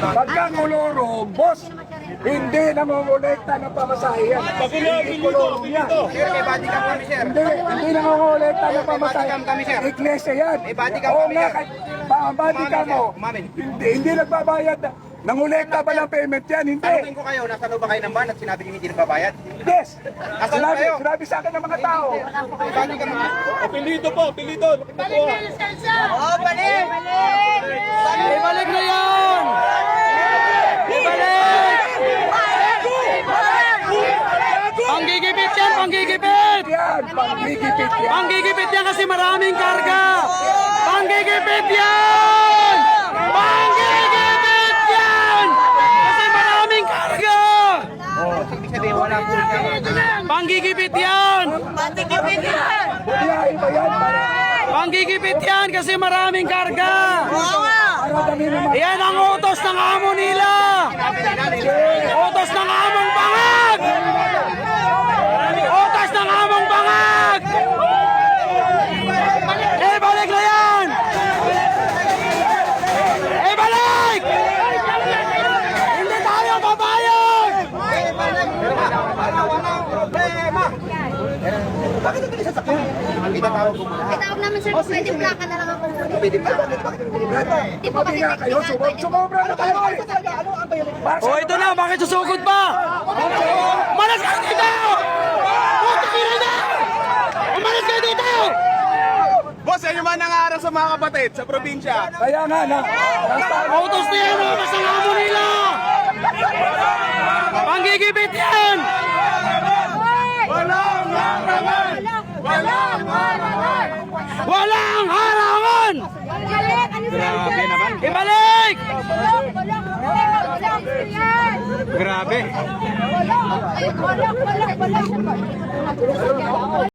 Pagka kulurong, boss, hindi nangongolekta ng pamasahe yan. Hindi kulurong yan. Sir, may body cam kami, sir. Hindi nangongolekta ng pamasahe. Iglesia yan. May body cam Oo kami, nga, sir. body cam mo. Umamin. Hindi nagbabayad. Nangolekta ba ng payment yan? Hindi. Tanungin ko kayo, nasa loob ba kayo ng van at sinabi niyo hindi nagbabayad? Yes. Asan kayo? Sinabi sa akin ng mga tao. May body cam. Apelido po, apelido. Oo, balik! Ibalik na yan! Ibalik! Panggigipit yan, panggigipit! Yan, panggigipit yan. Panggigipit yan kasi maraming karga! Panggigipit yan! Panggigipit yan! Kasi maraming karga! Ibig sabihin, wala po siya. Panggigipit yan! Biyahe ba yan? Panggigipit yan kasi maraming karga! Para dali naman. Yan ang utos ng amo nila! Utos ng among bangag! Utos ng among bangag! Balik na yan! Balik! Hindi tayo babayag! Itawag namin sir, kung pwede plaka na lang ako. Pwede ba? Di po kasi Hindi nga kayo, sumobra na kayo eh. O ito na, bakit susugod pa? Umalis kayo dito! Puta kayo na! Umalis kayo dito! Boss, yan yung manangaral sa mga kapatid sa probinsya. Kaya nga na. Utos na yan, utos ng amo nila! Panggigipit yan! Walang harangan! Walang harangan! Walang harangan! Grabe naman. Ibalik! Grabe. Wala.